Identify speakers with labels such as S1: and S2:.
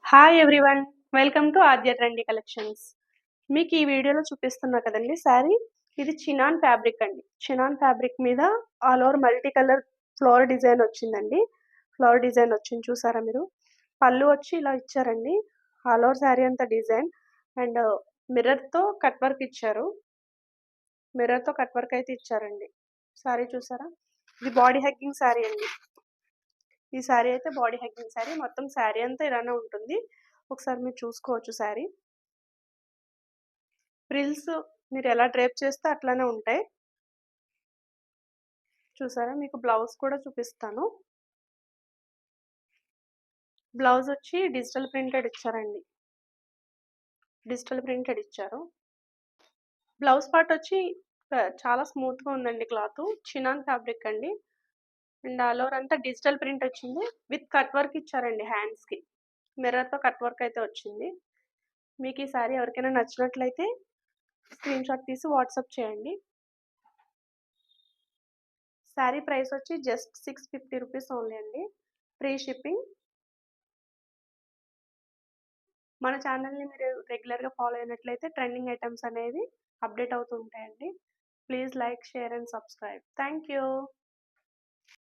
S1: Hi everyone. Welcome to Aadya trendy collections. మీకు ఈ వీడియోలో చూపిస్తున్నా కదండీ శారీ. ఇది చినాన్ ఫ్యాబ్రిక్ అండి. చినాన్ ఫ్యాబ్రిక్ మీద all over multi colour floral design వచ్చిందండి. ఫ్లవర్ డిజైన్ వచ్చింది చూసారా మీరు? పళ్ళు వచ్చి ఇలా ఇచ్చారండి. ఆల్ ఓవర్ శారీ అంతా డిజైన్ అండ్ మిర్రర్‌తో కట్ వర్క్ ఇచ్చారు. మిర్రర్‌తో కట్ వర్క్ అయితే ఇచ్చారండి. శారీ చూసారా? ఇది బాడీ హగ్గింగ్ శారీ అండి. ఈ శారీ అయితే బాడీ హగ్గింగ్ శారీ. మొత్తం శారీ అంతా ఇలానే ఉంటుంది. ఒకసారి మీరు చూసుకోవచ్చు శారీ. ఫ్రిల్స్ మీరు ఎలా డ్రేప్ చేస్తే అట్లానే ఉంటాయి. చూసారా? మీకు బ్లౌజ్ కూడా చూపిస్తాను. బ్లౌజ్ వచ్చి డిజిటల్ ప్రింటెడ్ ఇచ్చారండి. డిజిటల్ ప్రింటెడ్ ఇచ్చారు. బ్లౌజ్ పార్ట్ వచ్చి చాలా స్మూత్‌గా ఉందండి క్లాతు. చినాన్ ఫ్యాబ్రిక్ అండి. అండ్ ఆల్ ఓవర్ అంతా డిజిటల్ ప్రింట్ వచ్చింది. విత్ కట్ వర్క్ ఇచ్చారండి హ్యాండ్స్‌కి. మిర్రర్‌తో కట్ వర్క్ అయితే వచ్చింది. మీకు ఈ శారీ ఎవరికైనా నచ్చినట్లయితే స్క్రీన్‌షాట్ తీసి వాట్సాప్ చేయండి. శారీ ప్రైస్ వచ్చి జస్ట్ 650 రూపీస్ ఓన్లీ అండి. Free shipping. మన ఛానల్‌ని మీరు రెగ్యులర్‌గా ఫాలో అయినట్లయితే ట్రెండింగ్ ఐటెమ్స్ అనేవి అప్డేట్ అవుతూ ఉంటాయండి. Please like, share and subscribe. Thank you.